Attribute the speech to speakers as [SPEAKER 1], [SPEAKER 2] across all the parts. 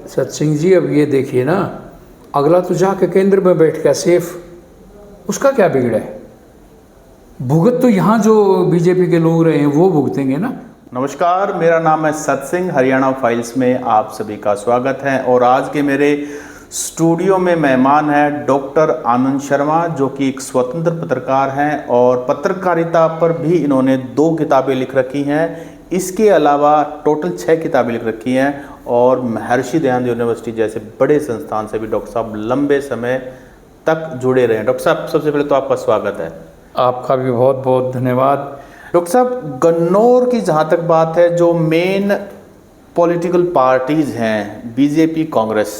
[SPEAKER 1] सत्सिंह जी, अब ये देखिए ना, अगला तो जाके केंद्र में बैठ गया सेफ, उसका क्या बिगड़ा है? भुगत तो यहाँ जो बीजेपी के लोग रहे हैं वो भुगतेंगे ना।
[SPEAKER 2] नमस्कार, मेरा नाम है सत्सिंह। हरियाणा फाइल्स में आप सभी का स्वागत है। और आज के मेरे स्टूडियो में मेहमान है डॉक्टर आनंद शर्मा, जो कि एक स्वतंत्र पत्रकार हैं और पत्रकारिता पर भी इन्होंने 2 किताबें लिख रखी हैं। इसके अलावा टोटल 6 किताबें लिख रखी हैं और महर्षि दयानंद यूनिवर्सिटी जैसे बड़े संस्थान से भी डॉक्टर साहब लंबे समय तक जुड़े रहे हैं। डॉक्टर साहब, सबसे पहले तो आपका स्वागत है।
[SPEAKER 1] आपका भी बहुत बहुत धन्यवाद।
[SPEAKER 2] डॉक्टर साहब, गन्नौर की जहाँ तक बात है, जो मेन पॉलिटिकल पार्टीज हैं बीजेपी, कांग्रेस,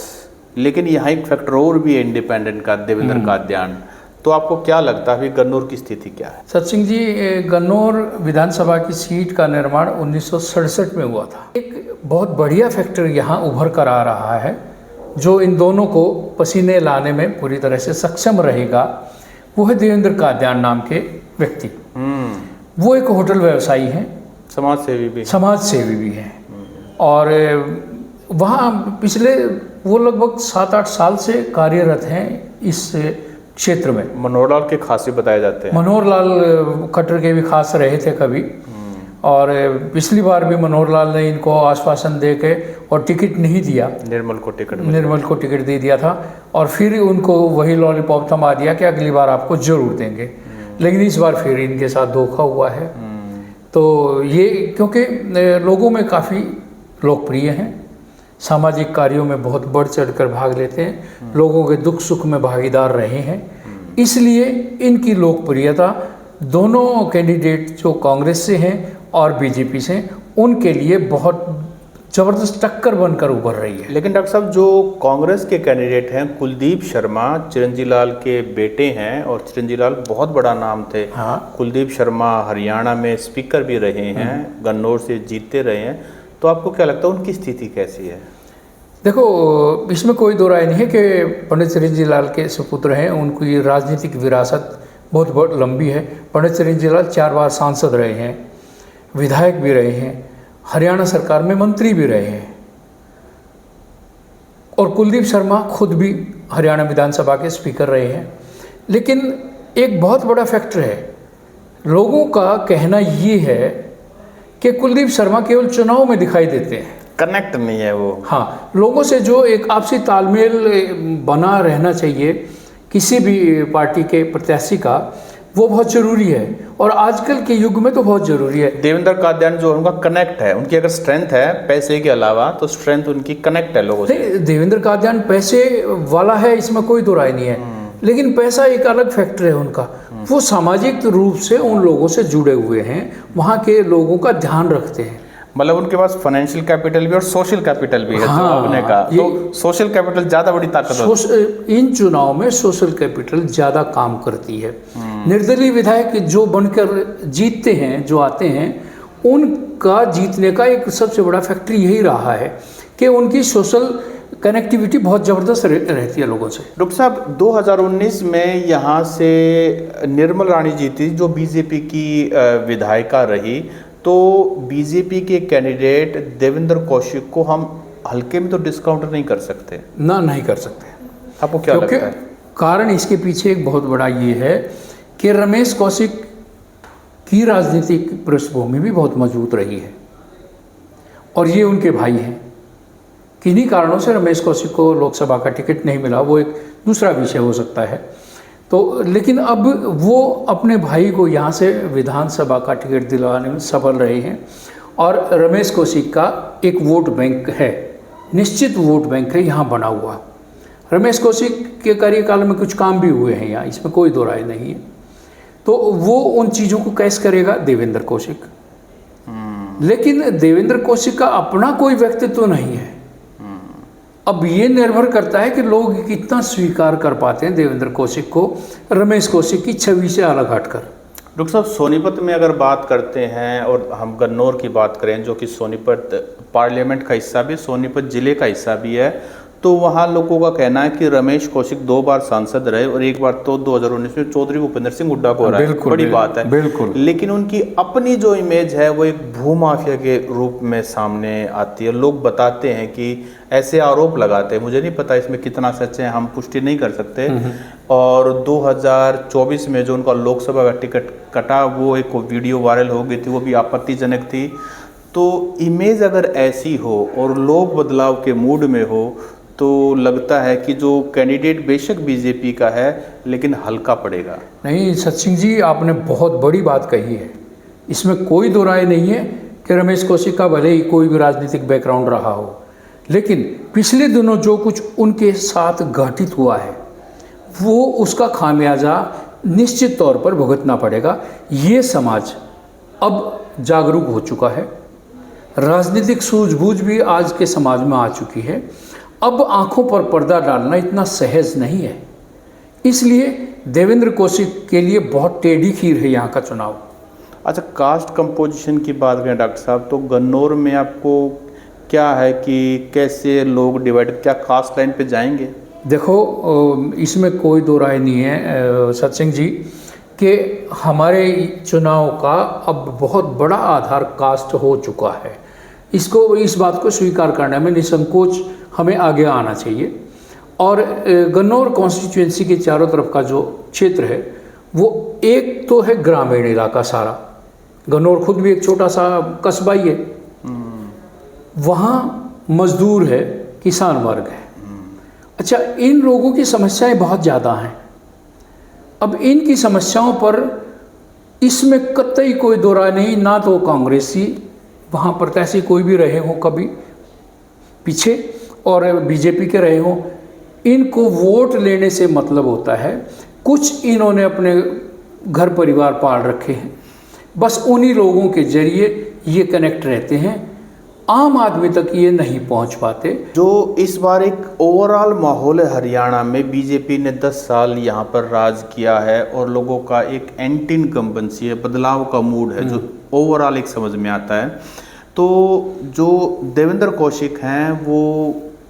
[SPEAKER 2] लेकिन यहाँ एक फैक्टर और भी है इंडिपेंडेंट का, देवेंद्र कादियान, तो आपको क्या लगता है गन्नौर की स्थिति क्या है?
[SPEAKER 1] सत्सिंह जी, गन्नौर विधानसभा की सीट का निर्माण 1967 में हुआ था। एक बहुत बढ़िया फैक्टर यहाँ उभर कर आ रहा है जो इन दोनों को पसीने लाने में पूरी तरह से सक्षम रहेगा, वो है देवेंद्र कादियान नाम के व्यक्ति। वो एक होटल व्यवसायी हैं, समाज सेवी भी हैं और वहाँ पिछले वो लगभग 7-8 साल से कार्यरत हैं इस क्षेत्र में।
[SPEAKER 2] मनोहर लाल के खास भी बताए जाते हैं।
[SPEAKER 1] मनोहर लाल खट्टर के भी खास रहे थे कभी, और पिछली बार भी मनोहर लाल ने इनको आश्वासन दे के और टिकट नहीं दिया, निर्मल को टिकट दे दिया था, और फिर उनको वही लॉलीपॉप थमा दिया कि अगली बार आपको जरूर देंगे। लेकिन इस बार फिर इनके साथ धोखा हुआ है। तो ये क्योंकि लोगों में काफ़ी लोकप्रिय हैं, सामाजिक कार्यों में बहुत बढ़ चढ़कर भाग लेते हैं, लोगों के दुख सुख में भागीदार रहे हैं, इसलिए इनकी लोकप्रियता दोनों कैंडिडेट जो कांग्रेस से हैं और बीजेपी से, उनके लिए बहुत ज़बरदस्त टक्कर बनकर उभर रही है।
[SPEAKER 2] लेकिन डॉक्टर साहब, जो कांग्रेस के कैंडिडेट हैं कुलदीप शर्मा, चिरंजीवी लाल के बेटे हैं, और चिरंजीवी लाल बहुत बड़ा नाम थे।
[SPEAKER 1] हाँ।
[SPEAKER 2] कुलदीप शर्मा हरियाणा में स्पीकर भी रहे हैं, गन्नौर से जीतते रहे हैं, तो आपको क्या लगता है उनकी स्थिति कैसी है?
[SPEAKER 1] देखो, इसमें कोई दो राय नहीं है कि पंडित चिरंजीवी लाल के सुपुत्र हैं, उनकी राजनीतिक विरासत बहुत लंबी है। पंडित चिरंजीवी लाल 4 बार सांसद रहे हैं, विधायक भी रहे हैं, हरियाणा सरकार में मंत्री भी रहे हैं, और कुलदीप शर्मा खुद भी हरियाणा विधानसभा के स्पीकर रहे हैं। लेकिन एक बहुत बड़ा फैक्टर है, लोगों का कहना ये है कि कुलदीप शर्मा केवल चुनाव में दिखाई देते हैं,
[SPEAKER 2] कनेक्ट नहीं है वो।
[SPEAKER 1] हाँ, लोगों से जो एक आपसी तालमेल बना रहना चाहिए किसी भी पार्टी के प्रत्याशी का, वो बहुत ज़रूरी है, और आजकल के युग में तो बहुत ज़रूरी है।
[SPEAKER 2] देवेंद्र कादियान जो उनका कनेक्ट है, उनकी अगर स्ट्रेंथ है पैसे के अलावा, तो स्ट्रेंथ उनकी कनेक्ट है लोगों से।
[SPEAKER 1] देवेंद्र कादियान पैसे वाला है, इसमें कोई दो राय नहीं है, लेकिन पैसा एक अलग फैक्टर है उनका। वो सामाजिक रूप से उन लोगों से जुड़े हुए हैं, वहाँ के लोगों का ध्यान रखते हैं,
[SPEAKER 2] मतलब उनके पास फाइनेंशियल कैपिटल भी और सोशल कैपिटल भी है।
[SPEAKER 1] हाँ,
[SPEAKER 2] का तो सोशल कैपिटल ज़्यादा बड़ी ताकत है।
[SPEAKER 1] इन चुनाव में सोशल कैपिटल ज़्यादा काम करती है। निर्दलीय विधायक जो बनकर जीतते हैं, जो आते हैं, उनका जीतने का एक सबसे बड़ा फैक्टर यही रहा है कि उनकी सोशल कनेक्टिविटी बहुत ज़बरदस्त रहती है लोगों से।
[SPEAKER 2] डॉक्टर साहब, 2019 में यहाँ से निर्मल रानी जीती, जो बीजेपी की विधायिका रही, तो बीजेपी के कैंडिडेट देवेंद्र कौशिक को हम हल्के में तो डिस्काउंट नहीं कर सकते
[SPEAKER 1] ना, नहीं कर सकते।
[SPEAKER 2] आपको क्या लगता है?
[SPEAKER 1] कारण इसके पीछे एक बहुत बड़ा ये है कि रमेश कौशिक की राजनीतिक पृष्ठभूमि भी बहुत मजबूत रही है, और ये उनके भाई हैं। किन्हीं कारणों से रमेश कौशिक को लोकसभा का टिकट नहीं मिला, वो एक दूसरा विषय हो सकता है। तो लेकिन अब वो अपने भाई को यहाँ से विधानसभा का टिकट दिलवाने में सफल रहे हैं, और रमेश कौशिक का एक वोट बैंक है, निश्चित वोट बैंक है यहाँ बना हुआ। रमेश कौशिक के कार्यकाल में कुछ काम भी हुए हैं यहाँ, इसमें कोई दो राय नहीं है। तो वो उन चीज़ों को कैश करेगा देवेंद्र कौशिक, लेकिन देवेंद्र कौशिक का अपना कोई व्यक्तित्व नहीं है। अब ये निर्भर करता है कि लोग कितना स्वीकार कर पाते हैं देवेंद्र कौशिक को, रमेश कौशिक की छवि से अलग हटकर।
[SPEAKER 2] डॉक्टर साहब, सोनीपत में अगर बात करते हैं और हम गन्नौर की बात करें, जो कि सोनीपत पार्लियामेंट का हिस्सा भी, सोनीपत जिले का हिस्सा भी है, तो वहाँ लोगों का कहना है कि रमेश कौशिक 2 बार सांसद रहे और एक बार तो 2019 में चौधरी भूपेंद्र सिंह हुड्डा को हराया, बड़ी बात है।
[SPEAKER 1] बिल्कुल।
[SPEAKER 2] लेकिन उनकी अपनी जो इमेज है वो एक भूमाफिया के रूप में सामने आती है। लोग बताते हैं कि ऐसे आरोप लगाते हैं, मुझे नहीं पता इसमें कितना सच है, हम पुष्टि नहीं कर सकते। और 2024 में जो उनका लोकसभा का टिकट कटा, वो एक वीडियो वायरल हो गई थी, वो भी आपत्तिजनक थी। तो इमेज अगर ऐसी हो और लोग बदलाव के मूड में हो तो लगता है कि जो कैंडिडेट बेशक बीजेपी का है लेकिन हल्का पड़ेगा।
[SPEAKER 1] नहीं सचिन जी, आपने बहुत बड़ी बात कही है, इसमें कोई दो राय नहीं है कि रमेश कौशिक का भले ही कोई भी राजनीतिक बैकग्राउंड रहा हो, लेकिन पिछले दिनों जो कुछ उनके साथ घटित हुआ है वो उसका खामियाजा निश्चित तौर पर भुगतना पड़ेगा। ये समाज अब जागरूक हो चुका है, राजनीतिक सूझबूझ भी आज के समाज में आ चुकी है। अब आंखों पर पर्दा डालना इतना सहज नहीं है, इसलिए देवेंद्र कौशिक के लिए बहुत टेढ़ी खीर है यहाँ का चुनाव।
[SPEAKER 2] अच्छा, कास्ट कंपोजिशन की बात करें डॉक्टर साहब, तो गन्नौर में आपको क्या है कि कैसे लोग डिवाइड, क्या कास्ट लाइन पे जाएंगे?
[SPEAKER 1] देखो, इसमें कोई दो राय नहीं है सत्संग जी कि हमारे चुनाव का अब बहुत बड़ा आधार कास्ट हो चुका है। इस बात को स्वीकार करने में निसंकोच हमें आगे आना चाहिए। और गन्नौर कॉन्स्टिट्यूएंसी के चारों तरफ का जो क्षेत्र है वो एक तो है ग्रामीण इलाका सारा, गन्नौर खुद भी एक छोटा सा कस्बा ही है, वहाँ मजदूर है, किसान वर्ग है। अच्छा, इन लोगों की समस्याएं बहुत ज़्यादा हैं। अब इनकी समस्याओं पर इसमें कतई कोई दो राय नहीं, ना तो कांग्रेसी वहाँ प्रत्याशी कोई भी रहे हों कभी पीछे और बीजेपी के रहे हों, इनको वोट लेने से मतलब होता है। कुछ इन्होंने अपने घर परिवार पाल रखे हैं, बस उन्हीं लोगों के जरिए ये कनेक्ट रहते हैं, आम आदमी तक ये नहीं पहुंच पाते।
[SPEAKER 2] जो इस बार एक ओवरऑल माहौल है हरियाणा में, बीजेपी ने 10 साल यहाँ पर राज किया है और लोगों का एक एंटी इनकम्बेंसी है, बदलाव का मूड है जो ओवरऑल एक समझ में आता है। तो जो देवेंद्र कौशिक हैं वो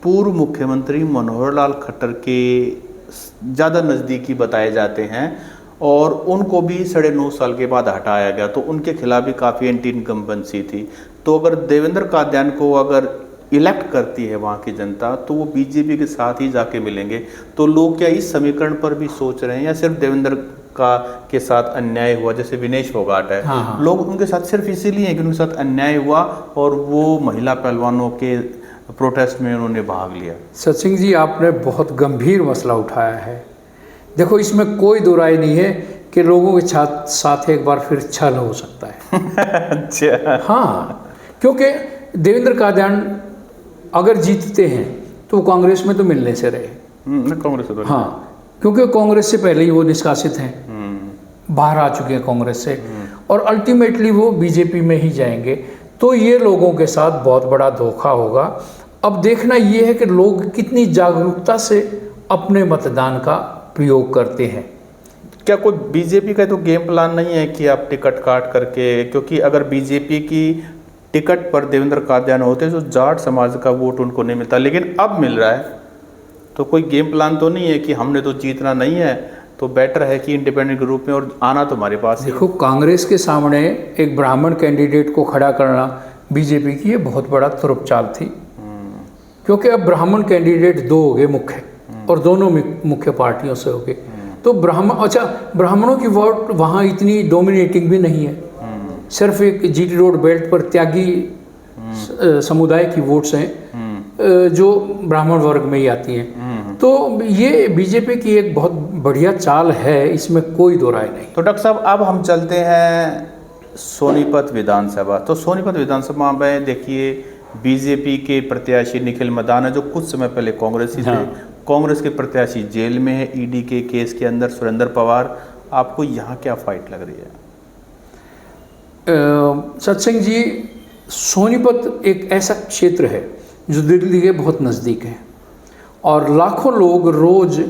[SPEAKER 2] पूर्व मुख्यमंत्री मनोहर लाल खट्टर के ज़्यादा नज़दीकी बताए जाते हैं और उनको भी 9.5 साल के बाद हटाया गया, तो उनके खिलाफ भी काफ़ी एंटी इनकम्बेंसी थी। तो अगर देवेंद्र कादियान को अगर इलेक्ट करती है वहाँ की जनता तो वो बीजेपी के साथ ही जाके मिलेंगे। तो लोग क्या इस समीकरण पर भी सोच रहे हैं या सिर्फ देवेंद्र के साथ अन्याय हुआ, जैसे विनेश फोगाट है,
[SPEAKER 1] हाँ।
[SPEAKER 2] लोग उनके साथ सिर्फ इसीलिए कि उनके साथ अन्याय हुआ और वो महिला पहलवानों के प्रोटेस्ट में उन्होंने भाग लिया?
[SPEAKER 1] सचिन जी, आपने बहुत गंभीर मसला उठाया है। देखो, इसमें कोई दो राय नहीं है कि लोगों के साथ एक बार फिर छल हो सकता है।
[SPEAKER 2] अच्छा,
[SPEAKER 1] हाँ, क्योंकि देवेंद्र कादियान अगर जीतते हैं तो कांग्रेस में तो मिलने से रहे।
[SPEAKER 2] कांग्रेस तो
[SPEAKER 1] हाँ, क्योंकि कांग्रेस से पहले ही वो निष्कासित हैं, बाहर आ चुके हैं कांग्रेस से, और अल्टीमेटली वो बीजेपी में ही जाएंगे। तो ये लोगों के साथ बहुत बड़ा धोखा होगा। अब देखना ये है कि लोग कितनी जागरूकता से अपने मतदान का प्रयोग करते हैं।
[SPEAKER 2] क्या कोई बीजेपी का तो गेम प्लान नहीं है कि आप टिकट काट करके, क्योंकि अगर बीजेपी की टिकट पर देवेंद्र कादियान होते तो जाट समाज का वोट उनको नहीं मिलता, लेकिन अब मिल रहा है, तो कोई गेम प्लान तो नहीं है कि हमने तो जीतना नहीं है तो बेटर है कि इंडिपेंडेंट ग्रुप में और आना तुम्हारे पास।
[SPEAKER 1] देखो, कांग्रेस के सामने एक ब्राह्मण कैंडिडेट को खड़ा करना बीजेपी की ये बहुत बड़ा तुरुप चाल थी, क्योंकि अब ब्राह्मण कैंडिडेट 2 हो गए मुख्य, और दोनों मुख्य पार्टियों से हो गए। तो ब्राह्मणों की वोट वहाँ इतनी डोमिनेटिंग भी नहीं है, सिर्फ एक जीटी रोड बेल्ट पर त्यागी समुदाय की वोट्स हैं जो ब्राह्मण वर्ग में ही आती हैं। तो ये बीजेपी की एक बहुत बढ़िया चाल है, इसमें कोई दो राय नहीं।
[SPEAKER 2] तो डॉक्टर साहब, अब हम चलते हैं सोनीपत विधानसभा। तो सोनीपत विधानसभा में देखिए बीजेपी के प्रत्याशी निखिल मदान है जो कुछ समय पहले कांग्रेसी थे। कांग्रेस के प्रत्याशी जेल में है ईडी के केस के अंदर, सुरेंद्र पवार। आपको यहाँ क्या फाइट लग रही है?
[SPEAKER 1] सत्संग जी, सोनीपत एक ऐसा क्षेत्र है जो दिल्ली के बहुत नज़दीक है और लाखों लोग रोज़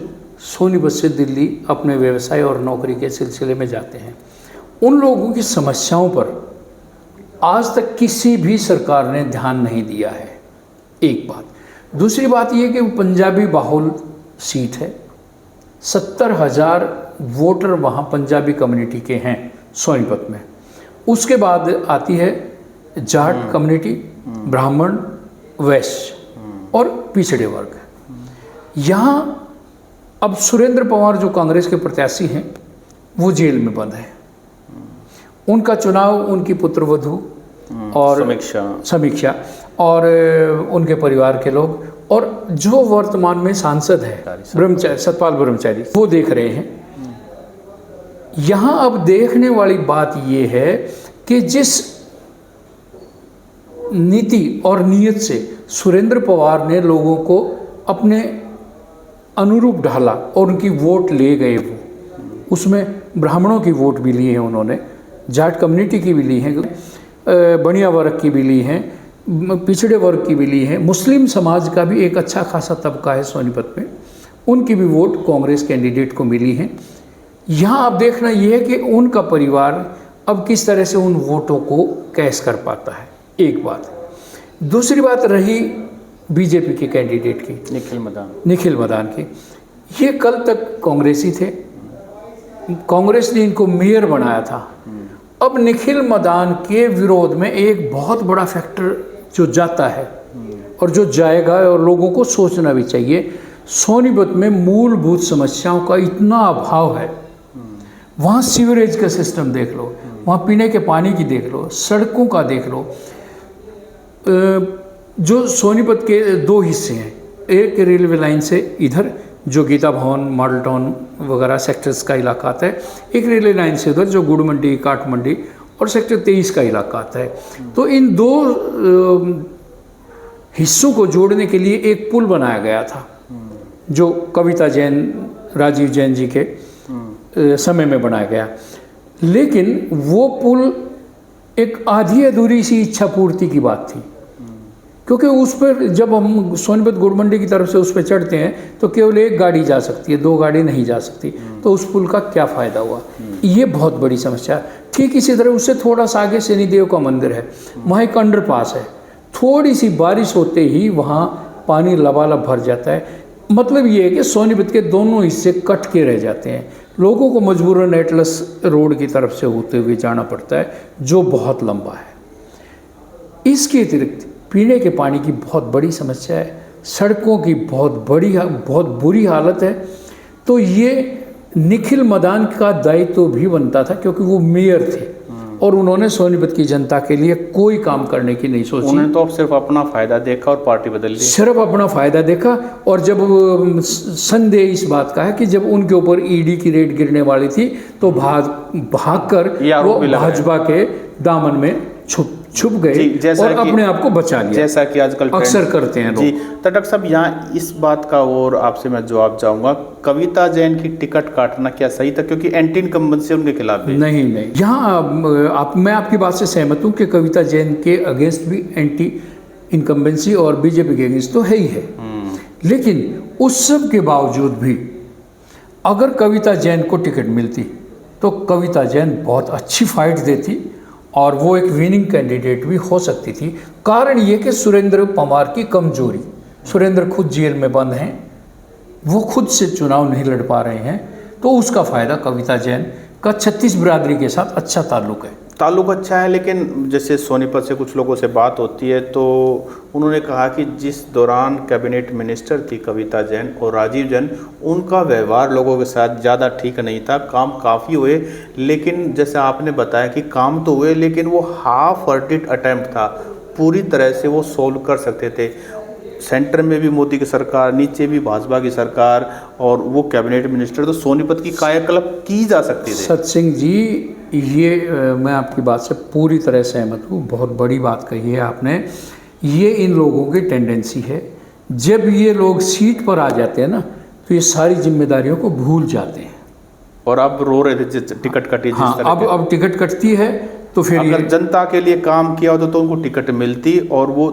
[SPEAKER 1] सोनीपत से दिल्ली अपने व्यवसाय और नौकरी के सिलसिले में जाते हैं। उन लोगों की समस्याओं पर आज तक किसी भी सरकार ने ध्यान नहीं दिया है, एक बात। दूसरी बात ये कि वो पंजाबी बाहुल सीट है, 70,000 वोटर वहाँ पंजाबी कम्युनिटी के हैं सोनीपत में। उसके बाद आती है जाट कम्युनिटी, ब्राह्मण, वैश्य और पिछड़े वर्ग। यहाँ अब सुरेंद्र पवार जो कांग्रेस के प्रत्याशी हैं वो जेल में बंद है। उनका चुनाव उनकी पुत्रवधू और समीक्षा और उनके परिवार के लोग और जो वर्तमान में सांसद है सतपाल ब्रह्मचारी वो देख रहे हैं। यहाँ अब देखने वाली बात ये है कि जिस नीति और नीयत से सुरेंद्र पवार ने लोगों को अपने अनुरूप ढाला और उनकी वोट ले गए, वो उसमें ब्राह्मणों की वोट भी ली है उन्होंने, जाट कम्युनिटी की भी ली है, बनिया वर्ग की भी ली है, पिछड़े वर्ग की भी ली है, मुस्लिम समाज का भी एक अच्छा खासा तबका है सोनीपत में, उनकी भी वोट कांग्रेस कैंडिडेट को मिली है। यहाँ अब देखना ये है कि उनका परिवार अब किस तरह से उन वोटों को कैश कर पाता है, एक बात। दूसरी बात रही बीजेपी के कैंडिडेट की, निखिल मदान की। ये कल तक कांग्रेसी थे, कांग्रेस ने इनको मेयर बनाया था। अब निखिल मदान के विरोध में एक बहुत बड़ा फैक्टर जो जाता है और जो जाएगा, और लोगों को सोचना भी चाहिए, सोनीपत में मूलभूत समस्याओं का इतना अभाव है। वहाँ सीवरेज का सिस्टम देख लो, वहाँ पीने के पानी की देख लो, सड़कों का देख लो। जो सोनीपत के दो हिस्से हैं, एक रेलवे लाइन से इधर जो गीता भवन, मॉडल टाउन वगैरह सेक्टर्स का इलाका आता है, एक रेलवे लाइन से उधर जो गुड़ मंडी, काठ मंडी और सेक्टर 23 का इलाका आता है। तो इन दो हिस्सों को जोड़ने के लिए एक पुल बनाया गया था जो कविता जैन, राजीव जैन जी के समय में बनाया गया। लेकिन वो पुल एक आधी अधूरी सी इच्छा पूर्ति की बात थी, क्योंकि उस पर जब हम सोनीपत गुड़ मंडी की तरफ से उस पर चढ़ते हैं तो केवल एक गाड़ी जा सकती है, दो गाड़ी नहीं जा सकती। तो उस पुल का क्या फ़ायदा हुआ? ये बहुत बड़ी समस्या है। ठीक इसी तरह उससे थोड़ा सा आगे शनिदेव का मंदिर है, वहाँ एक अंडरपास है, थोड़ी सी बारिश होते ही वहाँ पानी लबालब भर जाता है। मतलब ये है कि सोनीपत के दोनों हिस्से कट के रह जाते हैं, लोगों को मजबूरन एटलस रोड की तरफ से होते हुए जाना पड़ता है जो बहुत लंबा है। इसके अतिरिक्त पीने के पानी की बहुत बड़ी समस्या है, सड़कों की बहुत बुरी हालत है। तो ये निखिल मदान का दायित्व भी बनता था, क्योंकि वो मेयर थे और उन्होंने सोनीपत की जनता के लिए कोई काम करने की नहीं सोची।
[SPEAKER 2] उन्होंने तो अब सिर्फ अपना फ़ायदा देखा और पार्टी बदल ली,
[SPEAKER 1] सिर्फ अपना फ़ायदा देखा। और जब संदेह इस बात का है कि जब उनके ऊपर ईडी की रेड गिरने वाली थी तो भागकर वो भाजपा के दामन में छुप गए और अपने आप को बचा लिया,
[SPEAKER 2] जैसा कि आजकल
[SPEAKER 1] अक्सर करते हैं
[SPEAKER 2] जी। तो डॉक्टर साहब, यहाँ इस बात का और आपसे मैं जवाब चाहूँगा, कविता जैन की टिकट काटना क्या सही था? क्योंकि एंटी इनकम्बेंसी उनके खिलाफ भी
[SPEAKER 1] नहीं। यहाँ मैं आपकी बात से सहमत हूँ कि कविता जैन के अगेंस्ट भी एंटी इनकम्बेंसी और बीजेपी के अगेंस्ट तो है ही है। लेकिन उस सब के बावजूद भी अगर कविता जैन को टिकट मिलती तो कविता जैन बहुत अच्छी फाइट देती और वो एक विनिंग कैंडिडेट भी हो सकती थी। कारण ये कि सुरेंद्र पवार की कमजोरी, सुरेंद्र खुद जेल में बंद हैं, वो खुद से चुनाव नहीं लड़ पा रहे हैं, तो उसका फ़ायदा कविता जैन का 36 बिरादरी के साथ अच्छा ताल्लुक़ है।
[SPEAKER 2] ताल्लुक़ अच्छा है, लेकिन जैसे सोनीपत से कुछ लोगों से बात होती है तो उन्होंने कहा कि जिस दौरान कैबिनेट मिनिस्टर थी कविता जैन और राजीव जैन, उनका व्यवहार लोगों के साथ ज़्यादा ठीक नहीं था। काम काफ़ी हुए, लेकिन जैसे आपने बताया कि काम तो हुए, लेकिन वो हाफ हार्टेड अटैम्प्ट था, पूरी तरह से वो सोल्व कर सकते थे। सेंटर में भी मोदी की सरकार, नीचे भी भाजपा की सरकार, और वो कैबिनेट मिनिस्टर, तो सोनीपत की कायाकल्प की जा सकती थी।
[SPEAKER 1] सत्सिंह जी, ये मैं आपकी बात से पूरी तरह सहमत हूँ, बहुत बड़ी बात कही है आपने। ये इन लोगों की टेंडेंसी है, जब ये लोग सीट पर आ जाते हैं ना तो ये सारी जिम्मेदारियों को भूल जाते हैं।
[SPEAKER 2] और अब रो रहे थे टिकट कटी,
[SPEAKER 1] हाँ, अब टिकट कटती है तो फिर
[SPEAKER 2] अगर जनता के लिए काम किया होता तो उनको टिकट मिलती और वो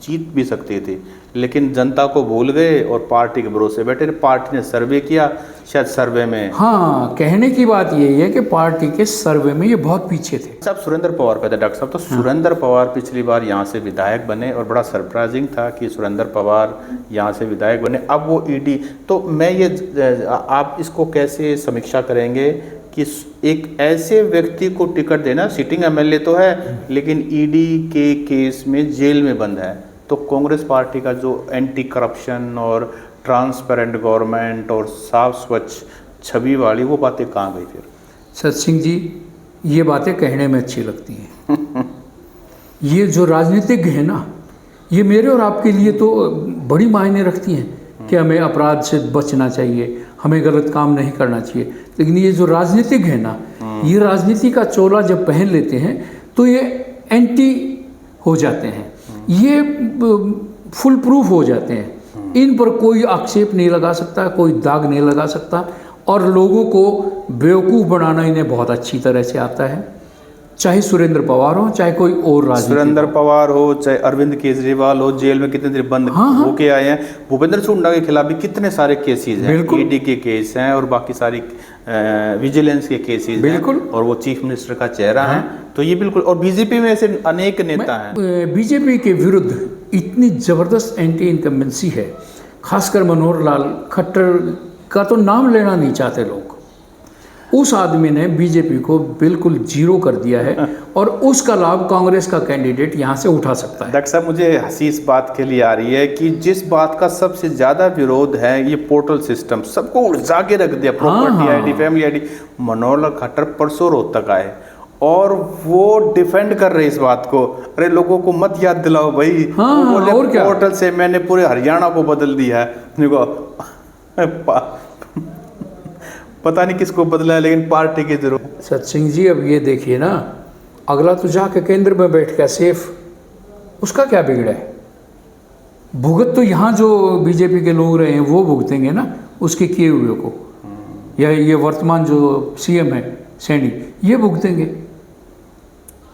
[SPEAKER 2] जीत भी सकती थी। लेकिन जनता को भूल गए और पार्टी के भरोसे बैठे। पार्टी ने सर्वे किया, शायद सर्वे में
[SPEAKER 1] हाँ, कहने की बात यही है कि पार्टी के सर्वे में ये बहुत पीछे थे।
[SPEAKER 2] साहब सुरेंद्र पवार पे थे डॉक्टर साहब, तो सुरेंद्र पवार पिछली बार यहाँ से विधायक बने और बड़ा सरप्राइजिंग था कि सुरेंद्र पवार यहाँ से विधायक बने। अब वो ईडी, तो मैं ये आप इसको कैसे समीक्षा करेंगे कि एक ऐसे व्यक्ति को टिकट देना, सिटिंग एमएलए तो है लेकिन ईडी के केस में जेल में बंद है, तो कांग्रेस पार्टी का जो एंटी करप्शन और ट्रांसपेरेंट गवर्नमेंट और साफ स्वच्छ छवि वाली वो बातें कहाँ गई फिर?
[SPEAKER 1] सत सिंह जी, ये बातें कहने में अच्छी लगती हैं। ये जो राजनीतिज्ञ है ना, ये मेरे और आपके लिए तो बड़ी मायने रखती हैं कि हमें अपराध से बचना चाहिए, हमें गलत काम नहीं करना चाहिए। लेकिन ये जो राजनीतिज्ञ है ना, ये राजनीति का चोला जब पहन लेते हैं तो ये एंटी हो जाते हैं, ये फुल प्रूफ हो जाते हैं। इन पर कोई आक्षेप नहीं लगा सकता, कोई दाग नहीं लगा सकता, और लोगों को बेवकूफ़ बनाना इन्हें बहुत अच्छी तरह से आता है। चाहे सुरेंद्र पवार हो, चाहे कोई और राजनीतिक,
[SPEAKER 2] सुरेंद्र पवार हो, चाहे अरविंद केजरीवाल हो, जेल में कितने देर बंद होके आए हैं। भूपेंद्र सुंडा के खिलाफ भी कितने सारे केसेस हैं, ईडी के केस हैं और बाकी सारी विजिलेंस के केसेस हैं, और वो चीफ मिनिस्टर का चेहरा है। तो ये बिल्कुल, और बीजेपी में ऐसे अनेक नेता हैं।
[SPEAKER 1] बीजेपी के विरुद्ध इतनी जबरदस्त एंटी इनकम्बेंसी है, खासकर मनोहर लाल खट्टर का तो नाम लेना नहीं चाहते लोग। उस आदमी ने बीजेपी को बिल्कुल जीरो कर दिया है और उसका लाभ कांग्रेस का कैंडिडेट यहाँ से उठा सकता है।
[SPEAKER 2] डॉक्टर साहब, मुझे हंसी इस बात के लिए आ रही है कि जिस बात का सबसे ज्यादा विरोध है, ये पोर्टल सिस्टम सबको उलझा के रख दिया, property ID, family ID. Manohar Lal Khattar परसों रोहतक आए और वो डिफेंड कर रहे इस बात को, अरे लोगों को मत याद दिलाओ भाई।
[SPEAKER 1] बोले और क्या?
[SPEAKER 2] पोर्टल से मैंने पूरे हरियाणा को बदल दिया है। पता नहीं किसको बदला है, लेकिन पार्टी की जरूरत।
[SPEAKER 1] सत सिंह जी, अब ये देखिए ना, अगला तो जाके केंद्र में बैठ गया सेफ, उसका क्या बिगड़ा है? भुगत तो यहाँ जो बीजेपी के लोग रहे हैं वो भुगतेंगे ना उसके किए हुए को, या ये वर्तमान जो सीएम है सैनी, ये भुगतेंगे।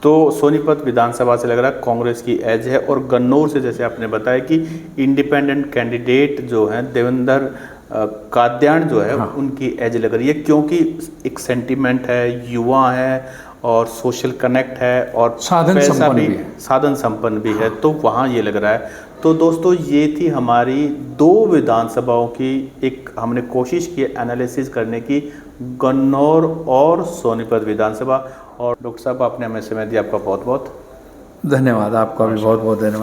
[SPEAKER 2] तो सोनीपत विधानसभा से लग रहा है कांग्रेस की एज है, और गन्नौर से जैसे आपने बताया कि इंडिपेंडेंट कैंडिडेट जो है देवेंद्र काद्यान जो है, उनकी एज लग रही है, क्योंकि एक सेंटीमेंट है, युवा है और सोशल कनेक्ट है और साधन संपन्न भी है, तो वहाँ ये लग रहा है। तो दोस्तों, ये थी हमारी 2 विधानसभाओं की एक हमने कोशिश की एनालिसिस करने की, गन्नौर और सोनीपत विधानसभा। और डॉक्टर साहब, आपने हमें समय दिया, आपका बहुत बहुत
[SPEAKER 1] धन्यवाद। आपका भी बहुत बहुत धन्यवाद।